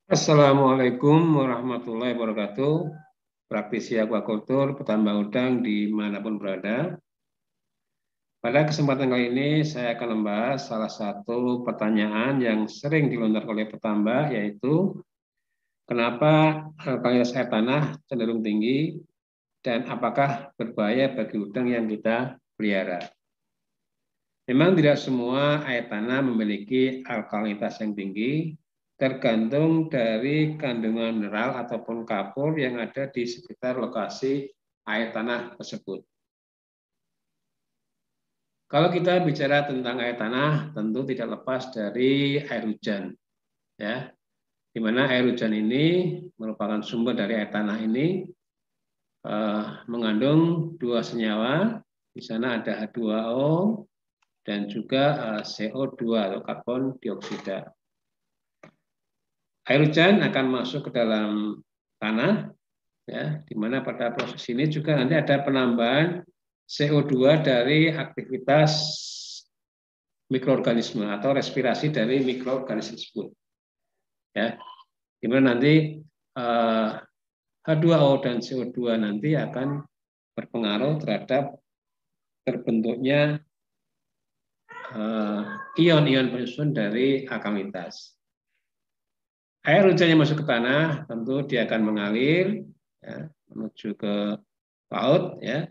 Assalamualaikum warahmatullahi wabarakatuh. Praktisi aquaculture, petambak udang dimanapun berada. Pada kesempatan kali ini saya akan membahas salah satu pertanyaan yang sering dilontarkan oleh petambak, yaitu kenapa kualitas air tanah cenderung tinggi dan apakah berbahaya bagi udang yang kita pelihara. Memang tidak semua air tanah memiliki alkalinitas yang tinggi, tergantung dari kandungan mineral ataupun kapur yang ada di sekitar lokasi air tanah tersebut. Kalau kita bicara tentang air tanah, tentu tidak lepas dari air hujan, ya, di mana air hujan ini merupakan sumber dari air tanah ini mengandung dua senyawa. Di sana ada H2O dan juga CO2 atau karbon dioksida. Air hujan akan masuk ke dalam tanah, ya, di mana pada proses ini juga nanti ada penambahan CO2 dari aktivitas mikroorganisme atau respirasi dari mikroorganisme tersebut, ya, di mana nanti H2O dan CO2 nanti akan berpengaruh terhadap terbentuknya ion-ion penyusun dari alkalinitas. Air hujan yang masuk ke tanah tentu dia akan mengalir, ya, menuju ke laut, ya,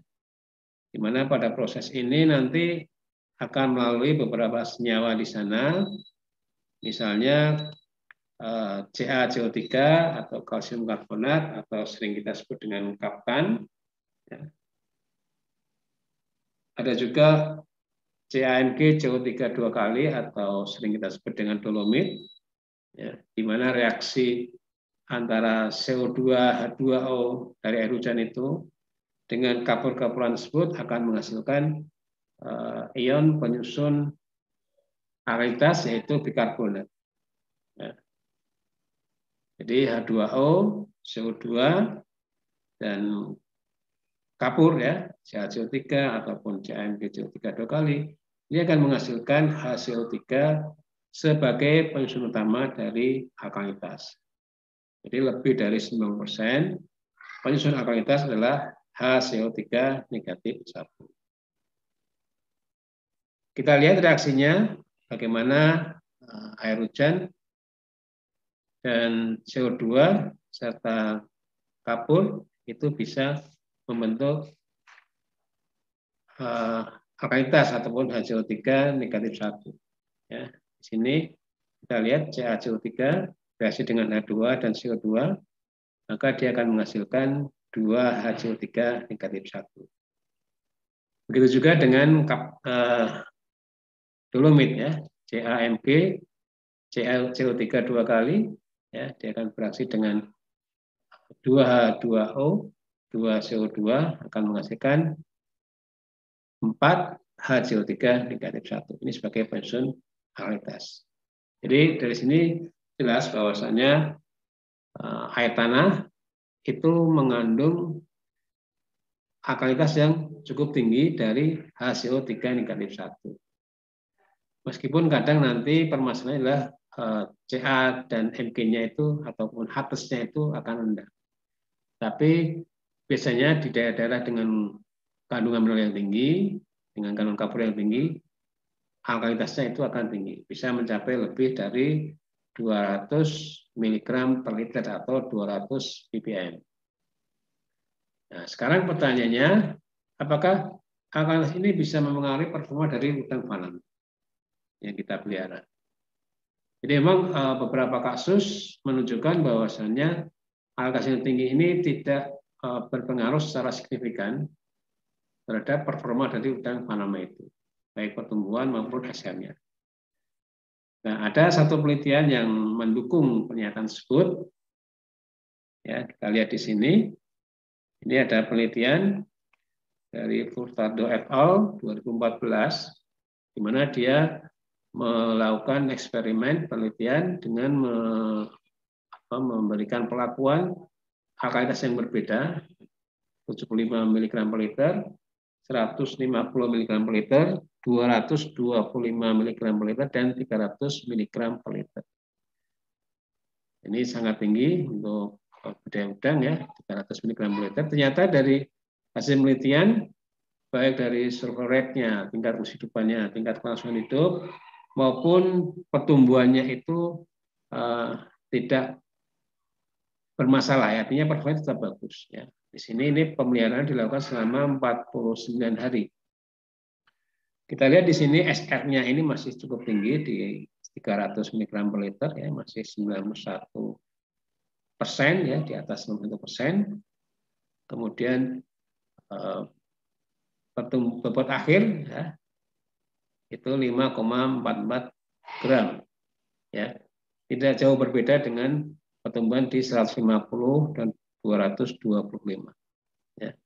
di mana pada proses ini nanti akan melalui beberapa senyawa di sana, misalnya CaCO3 atau kalsium karbonat atau sering kita sebut dengan kaptan, ya. Ada juga CaMG CO3 dua kali atau sering kita sebut dengan dolomit, ya, di mana reaksi antara CO2 H2O dari air hujan itu dengan kapur-kapuran tersebut akan menghasilkan ion penyusun alkalitas yaitu bikarbonat. Ya. Jadi H2O, CO2 dan kapur, ya, CaCO3 ataupun CaMgCO3 dua kali, ini akan menghasilkan HCO3 sebagai penyusun utama dari alkalitas. Jadi lebih dari 90% penyusun alkalitas adalah HCO3 negatif 1. Kita lihat reaksinya bagaimana air hujan dan CO2 serta kapur itu bisa membentuk alkalitas ataupun HCO3 negatif 1. Ya, di sini kita lihat CaCO3 reaksi dengan H2 dan CO2, maka dia akan menghasilkan 2 HCO3 negatif 1. Begitu juga dengan dolomit, ya, CaMg CO3 dua kali, ya, dia akan bereaksi dengan 2H2O, 2 CO2 akan menghasilkan 4 HCO3 negatif 1. Ini sebagai penyusun alkalitas. Jadi dari sini jelas bahwasannya air tanah itu mengandung alkalitas yang cukup tinggi dari HCO3 negatif 1. Meskipun kadang nanti permasalahannya adalah Ca dan Mg-nya itu ataupun Hs-nya itu akan rendah. Tapi biasanya di daerah-daerah dengan kandungan mineral yang tinggi, dengan kandungan kapur yang tinggi, alkalitasnya itu akan tinggi. Bisa mencapai lebih dari 200 mg per liter atau 200 ppm. Nah, sekarang pertanyaannya, apakah alkalitas ini bisa mempengaruhi performa dari udang faname yang kita pelihara? Jadi memang beberapa kasus menunjukkan bahwasannya alkalitas yang tinggi ini tidak berpengaruh secara signifikan terhadap performa dari udang faname itu, baik pertumbuhan maupun hasilnya. Nah, ada satu penelitian yang mendukung pernyataan tersebut. Ya, kita lihat di sini. Ini ada penelitian dari Furtado et al. 2014, di mana dia melakukan eksperimen penelitian dengan memberikan perlakuan alkalitas yang berbeda, 75 mg per liter, 150 mg per liter, 225 mg per liter, dan 300 mg per liter. Ini sangat tinggi untuk budidaya udang ya, 300 mg per liter. Ternyata dari hasil penelitian, baik dari survival rate-nya, tingkat kehidupannya, tingkat kelangsungan hidup, maupun pertumbuhannya itu tidak bermasalah, ya. Artinya performanya tetap bagus. Ya. Di sini ini pemeliharaan dilakukan selama 49 hari. Kita lihat di sini SR-nya ini masih cukup tinggi di 300 mg per liter, ya, masih 91%, ya, di atas 91%. Kemudian bobot akhir, ya, itu 5,44 gram, ya, tidak jauh berbeda dengan pertumbuhan di 150 dan 225. Ya.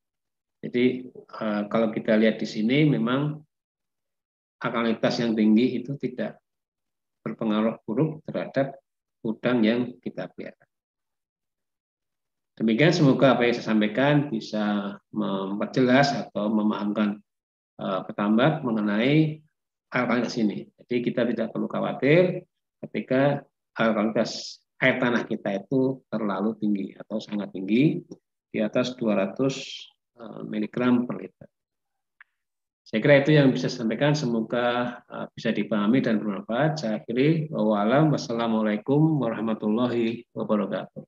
Jadi kalau kita lihat di sini memang alkalinitas yang tinggi itu tidak berpengaruh buruk terhadap udang yang kita pelihara. Demikian, semoga apa yang saya sampaikan bisa memperjelas atau memahamkan petambak mengenai alkalinitas ini. Jadi kita tidak perlu khawatir ketika alkalinitas air tanah kita itu terlalu tinggi atau sangat tinggi, di atas 200 mg per liter. Saya kira itu yang bisa saya sampaikan, semoga bisa dipahami dan bermanfaat. Saya akhiri, wassalamualaikum warahmatullahi wabarakatuh.